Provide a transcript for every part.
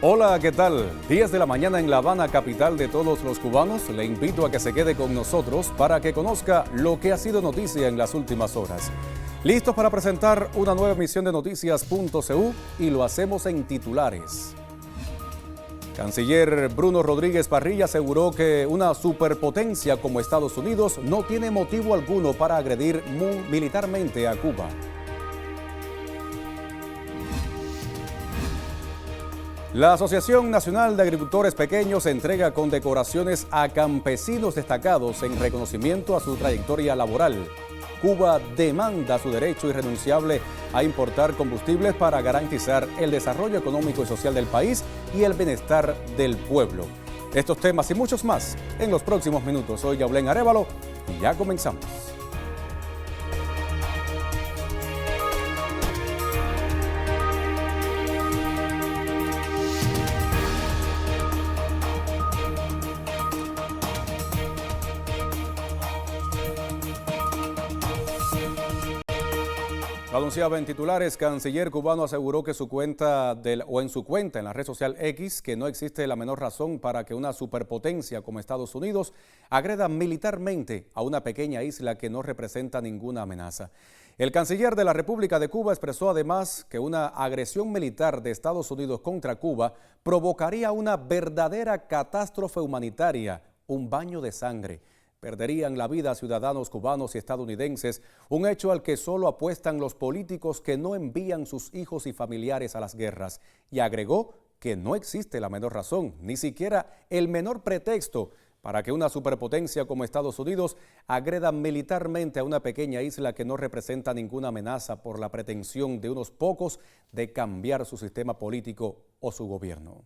Hola, ¿qué tal? 10 de la mañana en La Habana, capital de todos los cubanos. Le invito a que se quede con nosotros para que conozca lo que ha sido noticia en las últimas horas. Listos para presentar una nueva emisión de Noticias.cu y lo hacemos en titulares. Canciller Bruno Rodríguez Parrilla aseguró que una superpotencia como Estados Unidos no tiene motivo alguno para agredir militarmente a Cuba. La Asociación Nacional de Agricultores Pequeños entrega condecoraciones a campesinos destacados en reconocimiento a su trayectoria laboral. Cuba demanda su derecho irrenunciable a importar combustibles para garantizar el desarrollo económico y social del país y el bienestar del pueblo. Estos temas y muchos más en los próximos minutos. Soy Yaulén Arévalo y ya comenzamos. Anunciaba en titulares, canciller cubano aseguró que en su cuenta en la red social X que no existe la menor razón para que una superpotencia como Estados Unidos agreda militarmente a una pequeña isla que no representa ninguna amenaza. El canciller de la República de Cuba expresó además que una agresión militar de Estados Unidos contra Cuba provocaría una verdadera catástrofe humanitaria, un baño de sangre. Perderían la vida ciudadanos cubanos y estadounidenses, un hecho al que solo apuestan los políticos que no envían sus hijos y familiares a las guerras. Y agregó que no existe la menor razón, ni siquiera el menor pretexto para que una superpotencia como Estados Unidos agreda militarmente a una pequeña isla que no representa ninguna amenaza por la pretensión de unos pocos de cambiar su sistema político o su gobierno.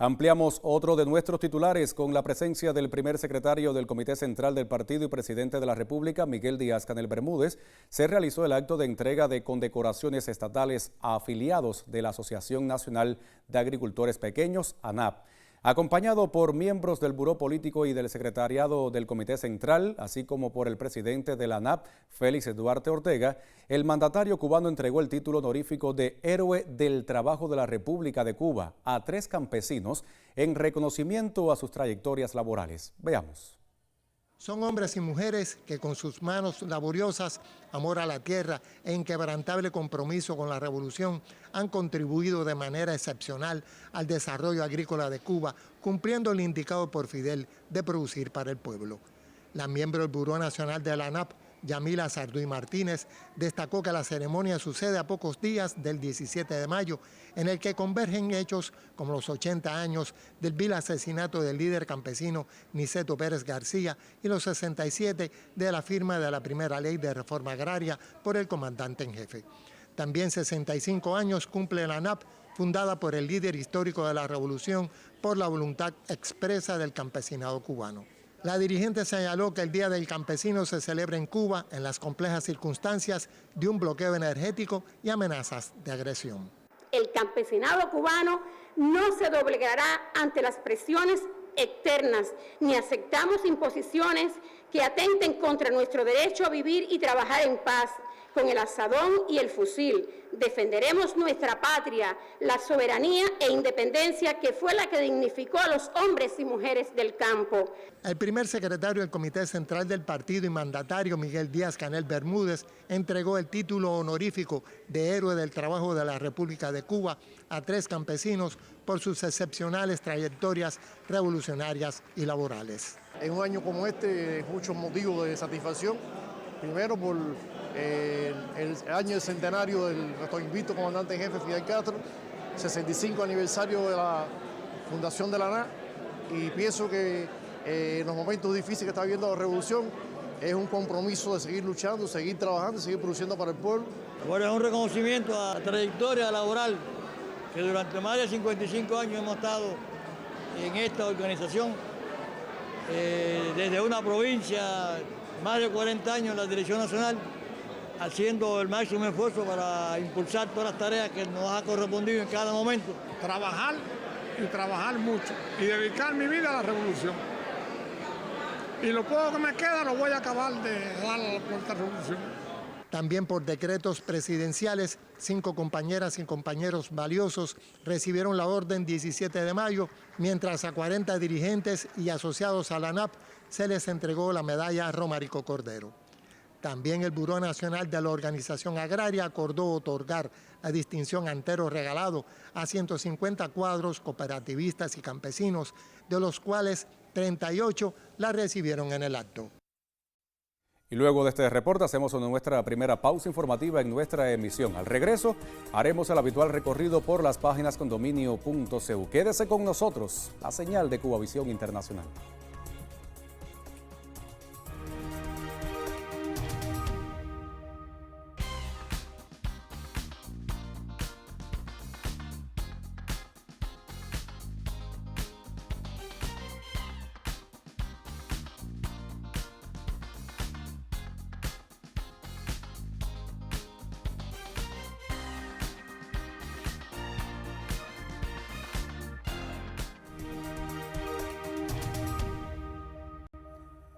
Ampliamos otro de nuestros titulares con la presencia del primer secretario del Comité Central del Partido y presidente de la República, Miguel Díaz-Canel Bermúdez. Se realizó el acto de entrega de condecoraciones estatales a afiliados de la Asociación Nacional de Agricultores Pequeños, ANAP. Acompañado por miembros del Buró Político y del Secretariado del Comité Central, así como por el presidente de la ANAP, Félix Duarte Ortega, el mandatario cubano entregó el título honorífico de Héroe del Trabajo de la República de Cuba a 3 campesinos en reconocimiento a sus trayectorias laborales. Veamos. Son hombres y mujeres que con sus manos laboriosas, amor a la tierra e inquebrantable compromiso con la revolución han contribuido de manera excepcional al desarrollo agrícola de Cuba, cumpliendo el indicado por Fidel de producir para el pueblo. La miembro del Buró Nacional de la ANAP, Yamila Sarduy Martínez, destacó que la ceremonia sucede a pocos días del 17 de mayo, en el que convergen hechos como los 80 años del vil asesinato del líder campesino Niceto Pérez García y los 67 de la firma de la primera ley de reforma agraria por el comandante en jefe. También 65 años cumple la ANAP, fundada por el líder histórico de la revolución por la voluntad expresa del campesinado cubano. La dirigente señaló que el Día del Campesino se celebra en Cuba en las complejas circunstancias de un bloqueo energético y amenazas de agresión. El campesinado cubano no se doblegará ante las presiones externas, ni aceptamos imposiciones que atenten contra nuestro derecho a vivir y trabajar en paz. Con el asadón y el fusil defenderemos nuestra patria, la soberanía e independencia que fue la que dignificó a los hombres y mujeres del campo. El primer secretario del Comité Central del Partido y mandatario, Miguel Díaz-Canel Bermúdez, entregó el título honorífico de Héroe del Trabajo de la República de Cuba a 3 campesinos por sus excepcionales trayectorias revolucionarias y laborales. En un año como este, muchos motivos de satisfacción. Primero por el año del centenario del nuestro invicto comandante en jefe Fidel Castro, 65 aniversario de la fundación de la ANAP, y pienso que en los momentos difíciles que está viviendo la revolución es un compromiso de seguir luchando, seguir trabajando, seguir produciendo para el pueblo. Bueno, es un reconocimiento a la trayectoria laboral que durante más de 55 años hemos estado en esta organización, desde una provincia, más de 40 años en la Dirección Nacional, haciendo el máximo esfuerzo para impulsar todas las tareas que nos ha correspondido en cada momento. Trabajar y trabajar mucho y dedicar mi vida a la revolución. Y lo poco que me queda lo voy a acabar de dar a la puerta de revolución. También por decretos presidenciales 5 compañeras y compañeros valiosos recibieron la orden 17 de mayo, mientras a 40 dirigentes y asociados a la ANAP se les entregó la medalla Romarico Cordero. También el Buró Nacional de la Organización Agraria acordó otorgar la distinción Antero Regalado a 150 cuadros cooperativistas y campesinos, de los cuales 38 la recibieron en el acto. Y luego de este reporte hacemos nuestra primera pausa informativa en nuestra emisión. Al regreso haremos el habitual recorrido por las páginas condominio.cu. Quédese con nosotros, la señal de Cubavisión Internacional.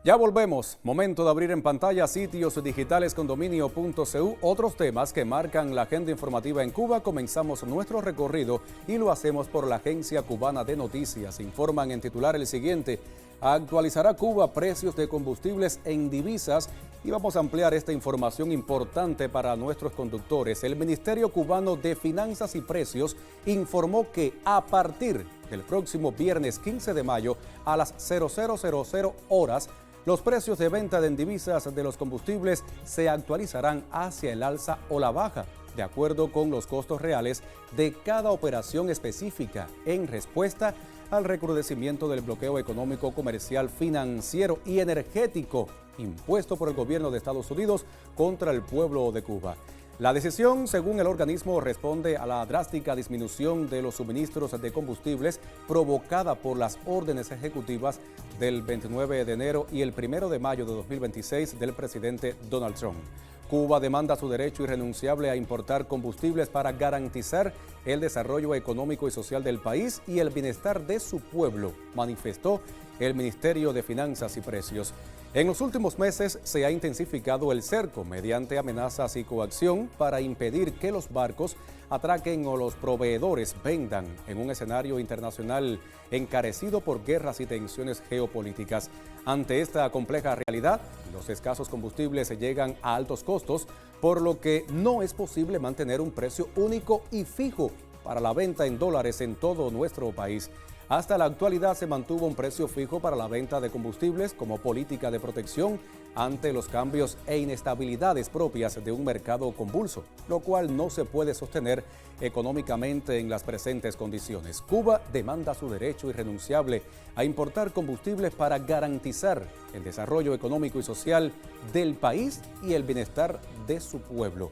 Ya volvemos, momento de abrir en pantalla sitios digitales condominio.cu, otros temas que marcan la agenda informativa en Cuba. Comenzamos nuestro recorrido y lo hacemos por la Agencia Cubana de Noticias. Informan en titular el siguiente: actualizará Cuba precios de combustibles en divisas, y vamos a ampliar esta información importante para nuestros conductores. El Ministerio Cubano de Finanzas y Precios informó que a partir del próximo viernes 15 de mayo a las 00:00 horas, los precios de venta en divisas de los combustibles se actualizarán hacia el alza o la baja, de acuerdo con los costos reales de cada operación específica, en respuesta al recrudecimiento del bloqueo económico, comercial, financiero y energético impuesto por el gobierno de Estados Unidos contra el pueblo de Cuba. La decisión, según el organismo, responde a la drástica disminución de los suministros de combustibles provocada por las órdenes ejecutivas del 29 de enero y el 1 de mayo de 2026 del presidente Donald Trump. Cuba demanda su derecho irrenunciable a importar combustibles para garantizar el desarrollo económico y social del país y el bienestar de su pueblo, manifestó el Ministerio de Finanzas y Precios. En los últimos meses se ha intensificado el cerco mediante amenazas y coacción para impedir que los barcos atraquen o los proveedores vendan en un escenario internacional encarecido por guerras y tensiones geopolíticas. Ante esta compleja realidad, los escasos combustibles llegan a altos costos, por lo que no es posible mantener un precio único y fijo para la venta en dólares en todo nuestro país. Hasta la actualidad se mantuvo un precio fijo para la venta de combustibles como política de protección ante los cambios e inestabilidades propias de un mercado convulso, lo cual no se puede sostener económicamente en las presentes condiciones. Cuba demanda su derecho irrenunciable a importar combustibles para garantizar el desarrollo económico y social del país y el bienestar de su pueblo.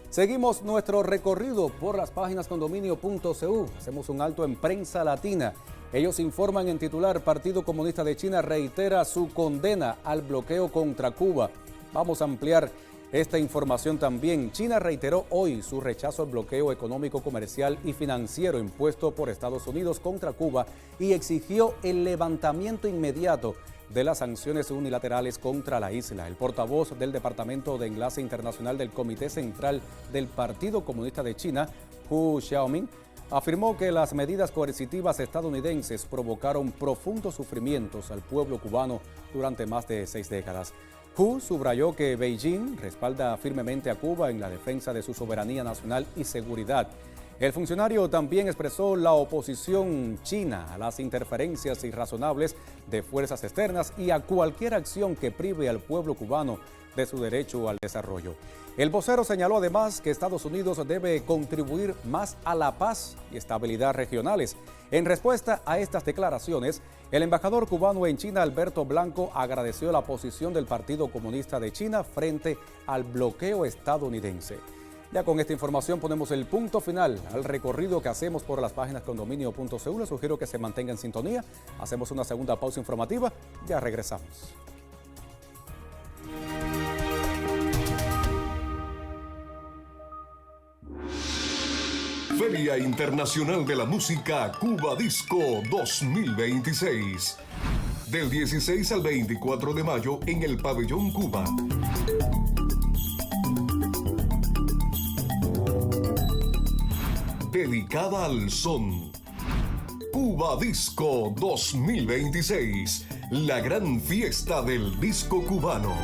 Seguimos nuestro recorrido por las páginas condominio.cu. Hacemos un alto en Prensa Latina. Ellos informan en titular: Partido Comunista de China reitera su condena al bloqueo contra Cuba. Vamos a ampliar esta información también. China reiteró hoy su rechazo al bloqueo económico, comercial y financiero impuesto por Estados Unidos contra Cuba y exigió el levantamiento inmediato de las sanciones unilaterales contra la isla. El portavoz del Departamento de Enlace Internacional del Comité Central del Partido Comunista de China, Hu Xiaoming, afirmó que las medidas coercitivas estadounidenses provocaron profundos sufrimientos al pueblo cubano durante más de 6 décadas. Hu subrayó que Beijing respalda firmemente a Cuba en la defensa de su soberanía nacional y seguridad. El funcionario también expresó la oposición china a las interferencias irrazonables de fuerzas externas y a cualquier acción que prive al pueblo cubano de su derecho al desarrollo. El vocero señaló además que Estados Unidos debe contribuir más a la paz y estabilidad regionales. En respuesta a estas declaraciones, el embajador cubano en China, Alberto Blanco, agradeció la posición del Partido Comunista de China frente al bloqueo estadounidense. Ya con esta información ponemos el punto final al recorrido que hacemos por las páginas condominio.cu. Les sugiero que se mantengan en sintonía. Hacemos una segunda pausa informativa. Ya regresamos. Feria Internacional de la Música Cuba Disco 2026. Del 16 al 24 de mayo en el Pabellón Cuba. dedicada al son. Cuba Disco 2026, la gran fiesta del disco cubano.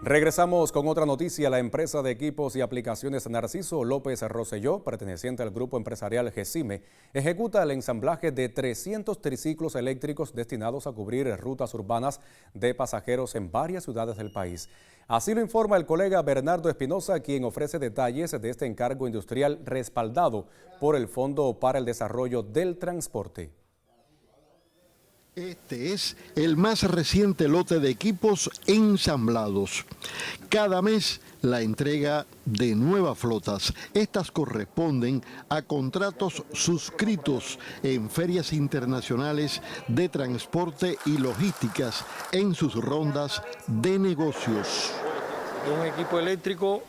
Regresamos con otra noticia. La empresa de equipos y aplicaciones Narciso López Rosselló, perteneciente al grupo empresarial GESIME, ejecuta el ensamblaje de 300 triciclos eléctricos destinados a cubrir rutas urbanas de pasajeros en varias ciudades del país. Así lo informa el colega Bernardo Espinosa, quien ofrece detalles de este encargo industrial respaldado por el Fondo para el Desarrollo del Transporte. Este es el más reciente lote de equipos ensamblados. Cada mes la entrega de nuevas flotas. Estas corresponden a contratos suscritos en ferias internacionales de transporte y logísticas en sus rondas de negocios. Un equipo eléctrico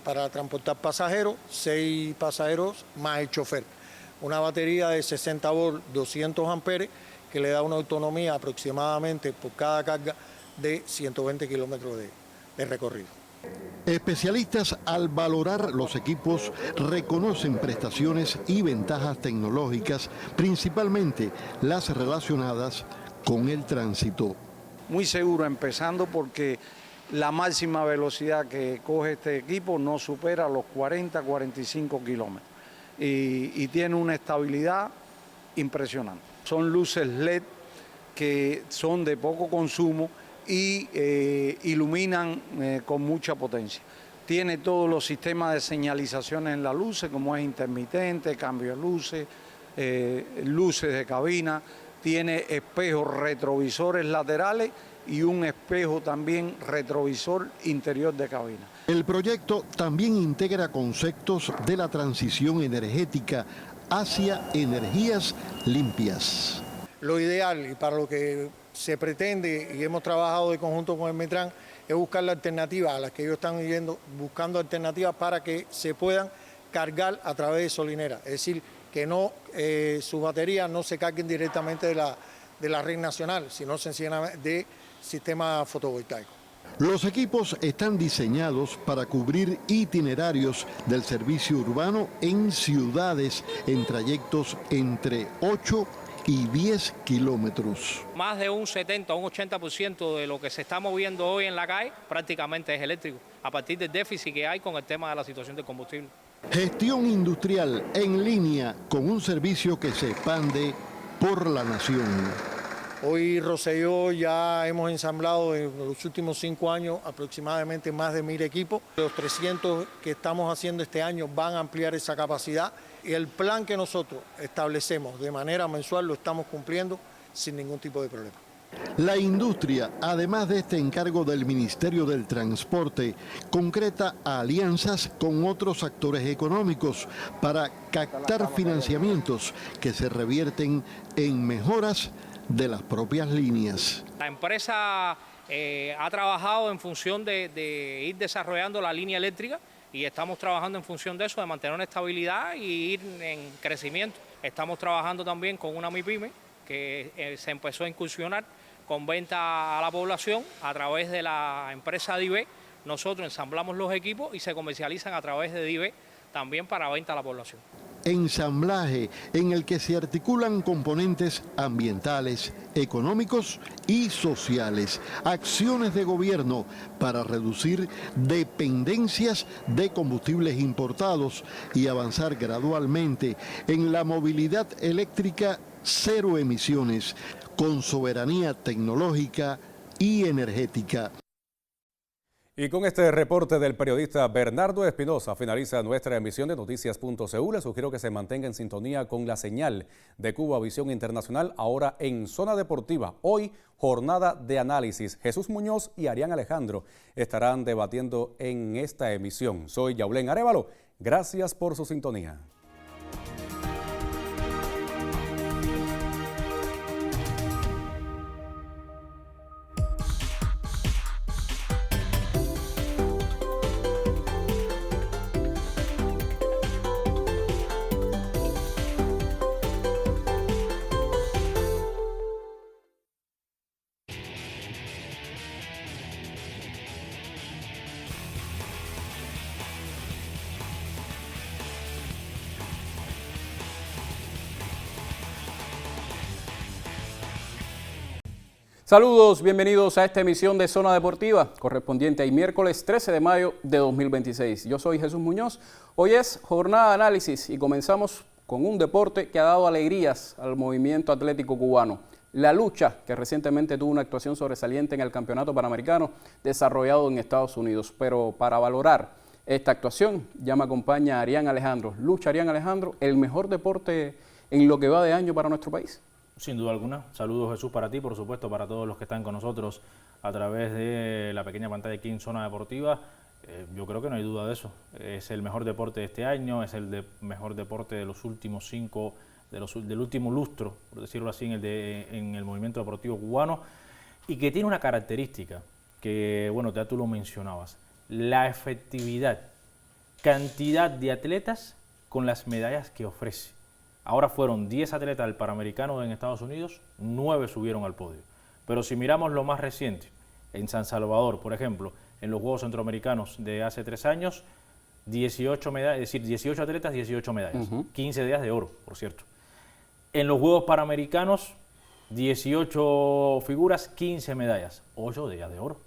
para transportar pasajeros, 6 pasajeros más el chofer. Una batería de 60 volts, 200 amperes, que le da una autonomía aproximadamente por cada carga de 120 kilómetros de recorrido. Especialistas al valorar los equipos reconocen prestaciones y ventajas tecnológicas, principalmente las relacionadas con el tránsito. Muy seguro, empezando porque la máxima velocidad que coge este equipo no supera los 40-45 kilómetros y tiene una estabilidad impresionante. Son luces LED que son de poco consumo y iluminan con mucha potencia. Tiene todos los sistemas de señalización en las luces, como es intermitente, cambio de luces, luces de cabina, tiene espejos retrovisores laterales y un espejo también retrovisor interior de cabina. El proyecto también integra conceptos de la transición energética hacia energías limpias. Lo ideal y para lo que se pretende y hemos trabajado de conjunto con el Metran es buscar la alternativa a las que ellos están buscando alternativas para que se puedan cargar a través de solinera, es decir, que no sus baterías no se carguen directamente de la red nacional, sino sencillamente de sistemas fotovoltaicos. Los equipos están diseñados para cubrir itinerarios del servicio urbano en ciudades en trayectos entre 8 y 10 kilómetros. Más de un 70 o un 80% de lo que se está moviendo hoy en la calle prácticamente es eléctrico, a partir del déficit que hay con el tema de la situación del combustible. Gestión industrial en línea con un servicio que se expande por la nación. Hoy Rosselló ya hemos ensamblado en los últimos 5 años aproximadamente más de 1000 equipos. Los 300 que estamos haciendo este año van a ampliar esa capacidad y el plan que nosotros establecemos de manera mensual lo estamos cumpliendo sin ningún tipo de problema. La industria, además de este encargo del Ministerio del Transporte, concreta alianzas con otros actores económicos para captar financiamientos que se revierten en mejoras de las propias líneas. La empresa ha trabajado en función de ir desarrollando la línea eléctrica y estamos trabajando en función de eso, de mantener una estabilidad y ir en crecimiento. Estamos trabajando también con una MIPYME que se empezó a incursionar con venta a la población a través de la empresa DIVE. Nosotros ensamblamos los equipos y se comercializan a través de DIVE también para venta a la población. Ensamblaje en el que se articulan componentes ambientales, económicos y sociales, acciones de gobierno para reducir dependencias de combustibles importados y avanzar gradualmente en la movilidad eléctrica cero emisiones, con soberanía tecnológica y energética. Y con este reporte del periodista Bernardo Espinosa finaliza nuestra emisión de Noticias.cu. Les sugiero que se mantenga en sintonía con la señal de Cuba Visión Internacional, ahora en Zona Deportiva. Hoy, jornada de análisis. Jesús Muñoz y Arián Alejandro estarán debatiendo en esta emisión. Soy Yaulén Arévalo. Gracias por su sintonía. Saludos, bienvenidos a esta emisión de Zona Deportiva, correspondiente al miércoles 13 de mayo de 2026. Yo soy Jesús Muñoz. Hoy es jornada de análisis y comenzamos con un deporte que ha dado alegrías al movimiento atlético cubano. La lucha, que recientemente tuvo una actuación sobresaliente en el Campeonato Panamericano desarrollado en Estados Unidos. Pero para valorar esta actuación ya me acompaña Arián Alejandro. Lucha, Arián Alejandro, el mejor deporte en lo que va de año para nuestro país. Sin duda alguna. Saludos, Jesús, para ti, por supuesto, para todos los que están con nosotros a través de la pequeña pantalla aquí en Zona Deportiva. Yo creo que no hay duda de eso. Es el mejor deporte de este año, es el mejor deporte de los últimos 5, del último lustro, por decirlo así, en el movimiento deportivo cubano, y que tiene una característica que, bueno, ya tú lo mencionabas, la efectividad, cantidad de atletas con las medallas que ofrece. Ahora fueron 10 atletas del Panamericano en Estados Unidos, 9 subieron al podio. Pero si miramos lo más reciente, en San Salvador, por ejemplo, en los Juegos Centroamericanos de hace 3 años, 18 medallas, es decir, 18 atletas, 18 medallas, 15 de ellas de oro, por cierto. En los Juegos Panamericanos, 18 figuras, 15 medallas, 8 de ellas de oro.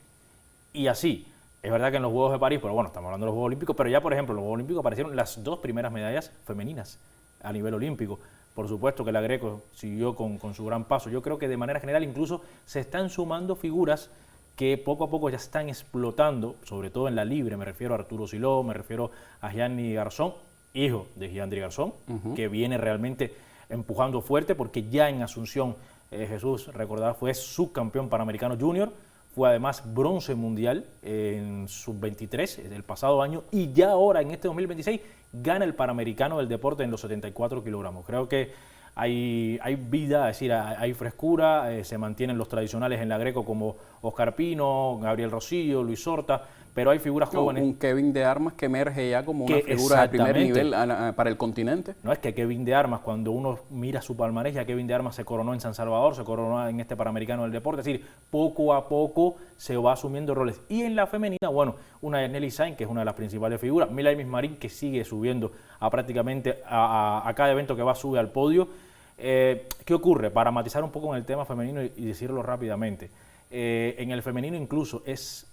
Y así, es verdad que en los Juegos de París, pero bueno, estamos hablando de los Juegos Olímpicos, pero ya, por ejemplo, en los Juegos Olímpicos aparecieron las 2 primeras medallas femeninas a nivel olímpico. Por supuesto que la Greco siguió con su gran paso. Yo creo que de manera general incluso se están sumando figuras que poco a poco ya están explotando, sobre todo en la libre. Me refiero a Arturo Siló, me refiero a Gianni Garzón, hijo de Gianni Garzón, que viene realmente empujando fuerte porque ya en Asunción, Jesús, recordar, fue subcampeón panamericano junior, fue además bronce mundial en sub-23 el pasado año y ya ahora en este 2026 gana el Panamericano del deporte en los 74 kilogramos. Creo que hay vida, es decir, hay frescura, se mantienen los tradicionales en la Greco como Oscar Pino, Gabriel Rosillo, Luis Horta, pero hay figuras jóvenes. Un Kevin de Armas que emerge ya como una figura de primer nivel para el continente. No, es que Kevin de Armas, cuando uno mira su palmarés, ya Kevin de Armas se coronó en San Salvador, se coronó en este Panamericano del deporte, es decir, poco a poco se va asumiendo roles. Y en la femenina, bueno, una es Nelly Sainz, que es una de las principales figuras, Milagros Marín, que sigue subiendo prácticamente a cada evento que va, sube al podio. ¿Qué ocurre? Para matizar un poco en el tema femenino y decirlo rápidamente, en el femenino incluso es,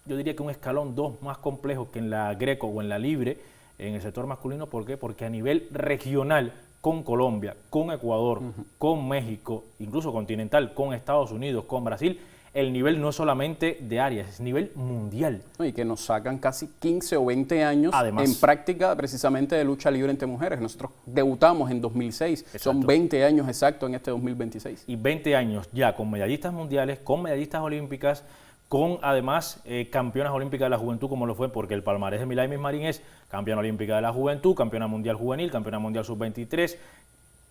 yo diría que un escalón 2 más complejo que en la Greco o en la libre, en el sector masculino. ¿Por qué? Porque a nivel regional, con Colombia, con Ecuador, con México, incluso continental, con Estados Unidos, con Brasil, el nivel no es solamente de áreas, es nivel mundial. Y que nos sacan casi 15 o 20 años además en práctica precisamente de lucha libre entre mujeres. Nosotros debutamos en 2006, exacto, son 20 años exactos en este 2026. Y 20 años ya con medallistas mundiales, con medallistas olímpicas, con además campeonas olímpicas de la juventud, como lo fue, porque el palmarés de Milagros Marín es campeona olímpica de la juventud, campeona mundial juvenil, campeona mundial sub-23,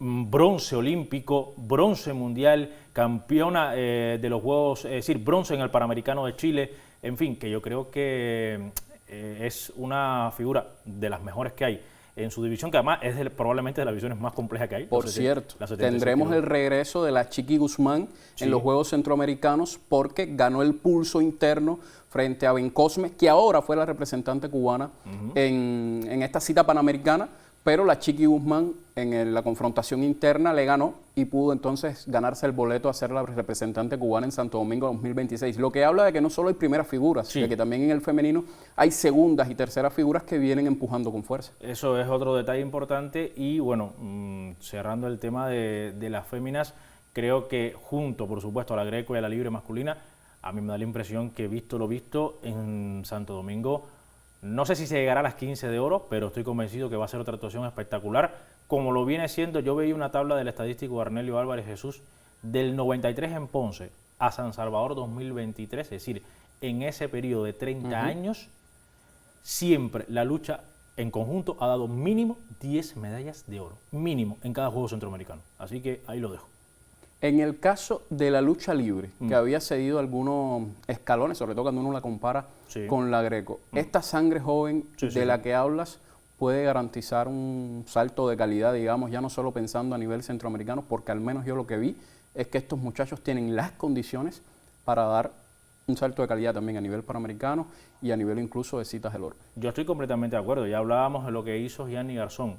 bronce olímpico, bronce mundial, campeona de los Juegos, es decir, bronce en el Panamericano de Chile, en fin, que yo creo que es una figura de las mejores que hay en su división, que además es probablemente de las divisiones más complejas que hay. Por cierto, tendremos el regreso de la Chiqui Guzmán en los Juegos Centroamericanos porque ganó el pulso interno frente a Bencosme, que ahora fue la representante cubana en esta cita panamericana, pero la Chiqui Guzmán en la confrontación interna le ganó y pudo entonces ganarse el boleto a ser la representante cubana en Santo Domingo 2026. Lo que habla de que no solo hay primeras figuras, de que también en el femenino hay segundas y terceras figuras que vienen empujando con fuerza. Eso es otro detalle importante y bueno, cerrando el tema de las féminas, creo que junto, por supuesto, a la Greco y a la libre masculina, a mí me da la impresión que visto lo visto en Santo Domingo, no sé si se llegará a las 15 de oro, pero estoy convencido que va a ser otra actuación espectacular, como lo viene siendo. Yo veía una tabla del estadístico Arnelio Álvarez Jesús, del 93 en Ponce a San Salvador 2023, es decir, en ese periodo de 30 años, siempre la lucha en conjunto ha dado mínimo 10 medallas de oro, mínimo en cada juego centroamericano, así que ahí lo dejo. En el caso de la lucha libre, que había cedido algunos escalones, sobre todo cuando uno la compara con la Greco, ¿esta sangre joven de la que hablas puede garantizar un salto de calidad, digamos, ya no solo pensando a nivel centroamericano, porque al menos yo lo que vi es que estos muchachos tienen las condiciones para dar un salto de calidad también a nivel panamericano y a nivel incluso de citas del oro? Yo estoy completamente de acuerdo, ya hablábamos de lo que hizo Gianni Garzón.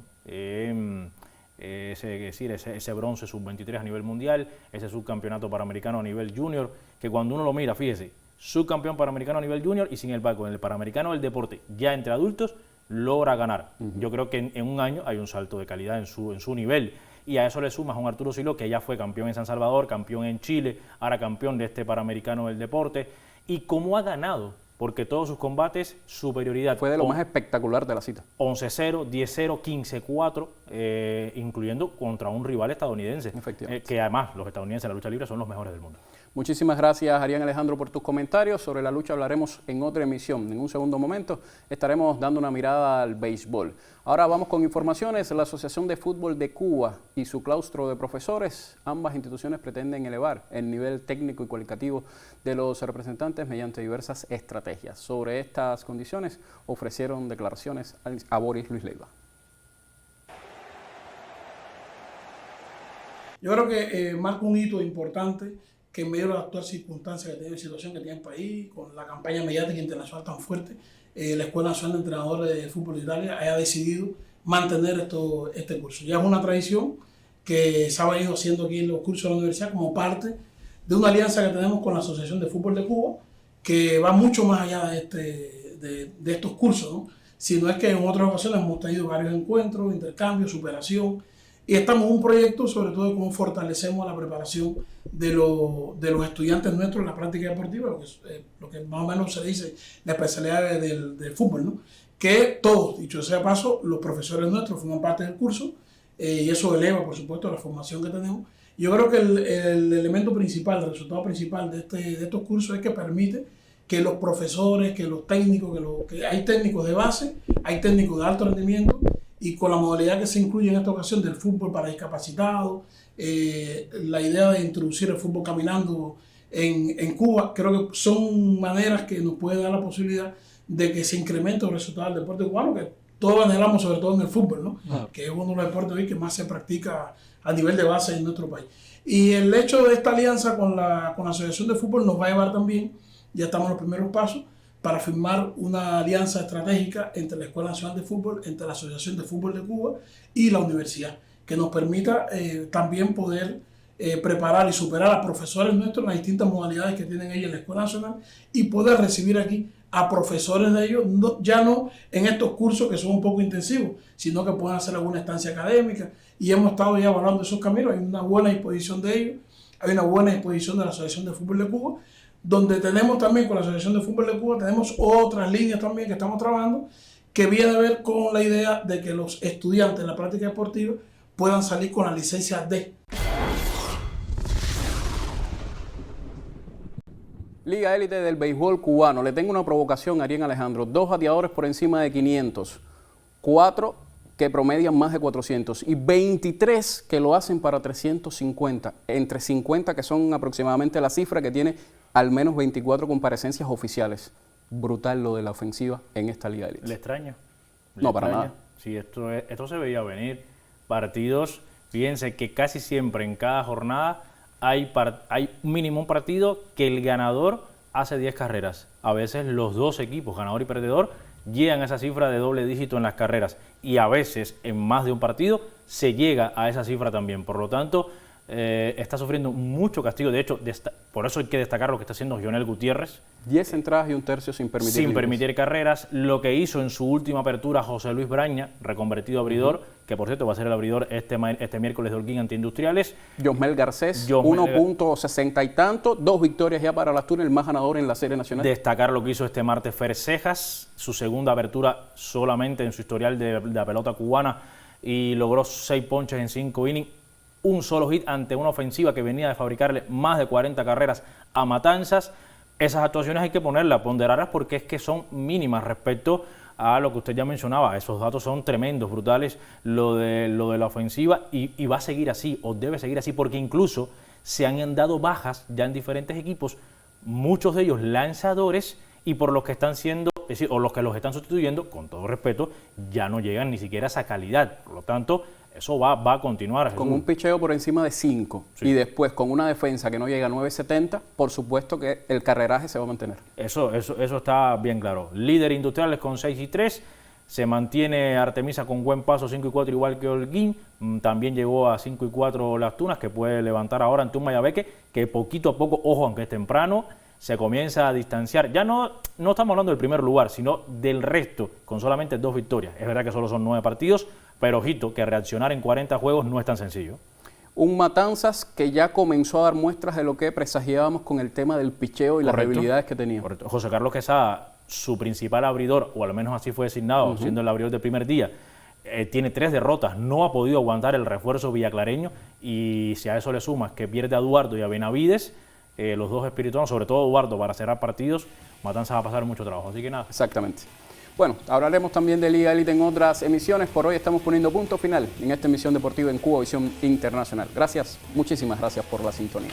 ese bronce sub-23 a nivel mundial, ese subcampeonato panamericano a nivel junior, que cuando uno lo mira, fíjese, subcampeón panamericano a nivel junior y sin embargo en el panamericano del deporte ya entre adultos logra ganar. Yo creo que en un año hay un salto de calidad en su nivel. Y a eso le sumas a un Arturo Siló, que ya fue campeón en San Salvador, campeón en Chile, ahora campeón de este Panamericano del Deporte. Y cómo ha ganado, porque todos sus combates, superioridad. Fue de lo más espectacular de la cita. 11-0, 10-0, 15-4, incluyendo contra un rival estadounidense. Efectivamente. Que además los estadounidenses en la lucha libre son los mejores del mundo. Muchísimas gracias, Arián Alejandro, por tus comentarios. Sobre la lucha hablaremos en otra emisión. En un segundo momento estaremos dando una mirada al béisbol. Ahora vamos con informaciones. La Asociación de Fútbol de Cuba y su claustro de profesores, ambas instituciones pretenden elevar el nivel técnico y cualitativo de los representantes mediante diversas estrategias. Sobre estas condiciones ofrecieron declaraciones a Boris Luis Leiva. Yo creo que marca un hito importante que en medio de la actual circunstancia que tiene, la situación que tiene el país, con la campaña mediática internacional tan fuerte, la Escuela Nacional de Entrenadores de Fútbol de Italia haya decidido mantener este curso. Ya es una tradición que se ha venido haciendo aquí en los cursos de la universidad como parte de una alianza que tenemos con la Asociación de Fútbol de Cuba, que va mucho más allá de estos cursos, ¿no? Sino es que en otras ocasiones hemos tenido varios encuentros, intercambios, superación, y estamos en un proyecto sobre todo de cómo fortalecemos la preparación de los estudiantes nuestros en la práctica deportiva, lo que más o menos se dice la especialidad del fútbol, ¿no? Que todos, dicho sea de paso, los profesores nuestros forman parte del curso y eso eleva, por supuesto, la formación que tenemos. Yo creo que el elemento principal, el resultado principal de estos cursos es que permite que los profesores, que los técnicos, que hay técnicos de base, hay técnicos de alto rendimiento, y con la modalidad que se incluye en esta ocasión del fútbol para discapacitados, la idea de introducir el fútbol caminando en Cuba, creo que son maneras que nos pueden dar la posibilidad de que se incremente el resultado del deporte cubano, que todos anhelamos, sobre todo en el fútbol, ¿no? Que es uno de los deportes hoy que más se practica a nivel de base en nuestro país. Y el hecho de esta alianza con la Asociación de Fútbol nos va a llevar también, ya estamos en los primeros pasos, para firmar una alianza estratégica entre la Escuela Nacional de Fútbol, entre la Asociación de Fútbol de Cuba y la universidad, que nos permita también poder preparar y superar a profesores nuestros en las distintas modalidades que tienen ellos en la Escuela Nacional y poder recibir aquí a profesores de ellos, ya no en estos cursos que son un poco intensivos, sino que puedan hacer alguna estancia académica, y hemos estado ya evaluando esos caminos. Hay una buena disposición de ellos, hay una buena disposición de la Asociación de Fútbol de Cuba, donde tenemos también con la Asociación de Fútbol de Cuba, tenemos otras líneas también que estamos trabajando, que viene a ver con la idea de que los estudiantes en la práctica deportiva puedan salir con la licencia D. Liga Élite del Béisbol Cubano. Le tengo una provocación, Arián Alejandro. 2 bateadores por encima de 500, 4 que promedian más de 400 y 23 que lo hacen para 350, entre 50 que son aproximadamente la cifra que tiene al menos 24 comparecencias oficiales. Brutal lo de la ofensiva en esta Liga Élite. ¿Le extraña? No, para nada. Sí, esto se veía venir. Partidos, fíjense que casi siempre en cada jornada hay mínimo un partido que el ganador hace 10 carreras. A veces los dos equipos, ganador y perdedor, llegan a esa cifra de doble dígito en las carreras. Y a veces en más de un partido se llega a esa cifra también. Por lo tanto, está sufriendo mucho castigo. De hecho, por eso hay que destacar lo que está haciendo Jonel Gutiérrez. 10 entradas y un tercio sin permitir carreras. Lo que hizo en su última apertura José Luis Braña, reconvertido abridor, que por cierto va a ser el abridor este miércoles de Holguín ante Industriales. Josmel Garcés, 1.60 y tanto, 2 victorias ya para las Tunas, el más ganador en la Serie Nacional. Destacar lo que hizo este martes Fer Cejas, su segunda apertura solamente en su historial de la pelota cubana, y logró 6 ponches en 5 innings. Un solo hit ante una ofensiva que venía de fabricarle más de 40 carreras a Matanzas. Esas actuaciones hay que ponerlas, ponderarlas, porque es que son mínimas respecto a lo que usted ya mencionaba. Esos datos son tremendos, brutales, lo de la ofensiva, y va a seguir así, o debe seguir así, porque incluso se han dado bajas ya en diferentes equipos, muchos de ellos lanzadores, y por los que están siendo, es decir, o los que los están sustituyendo, con todo respeto, ya no llegan ni siquiera a esa calidad. Por lo tanto, eso va a continuar. Jesús. Con un picheo por encima de 5 y después con una defensa que no llega a 9.70, por supuesto que el carreraje se va a mantener. Eso está bien claro. Líder Industriales con 6-3, Se mantiene Artemisa con buen paso, 5-4 igual que Holguín. También llegó a 5-4 Las Tunas, que puede levantar ahora ante un Mayabeque que poquito a poco, ojo, aunque es temprano, se comienza a distanciar. Ya no estamos hablando del primer lugar, sino del resto, con solamente 2 victorias. Es verdad que solo son 9 partidos, pero ojito, que reaccionar en 40 juegos no es tan sencillo. Un Matanzas que ya comenzó a dar muestras de lo que presagiábamos con el tema del picheo y las debilidades que tenía. Correcto. José Carlos Quesada, su principal abridor, o al menos así fue designado, siendo el abridor del primer día, tiene 3 derrotas, no ha podido aguantar el refuerzo villaclareño, y si a eso le sumas que pierde a Eduardo y a Benavides, los dos espirituanos, sobre todo Eduardo, para cerrar partidos, Matanzas va a pasar mucho trabajo, así que nada. Exactamente. Bueno, hablaremos también de Liga Élite en otras emisiones. Por hoy estamos poniendo punto final en esta emisión deportiva en Cubavisión Internacional. Gracias, muchísimas gracias por la sintonía.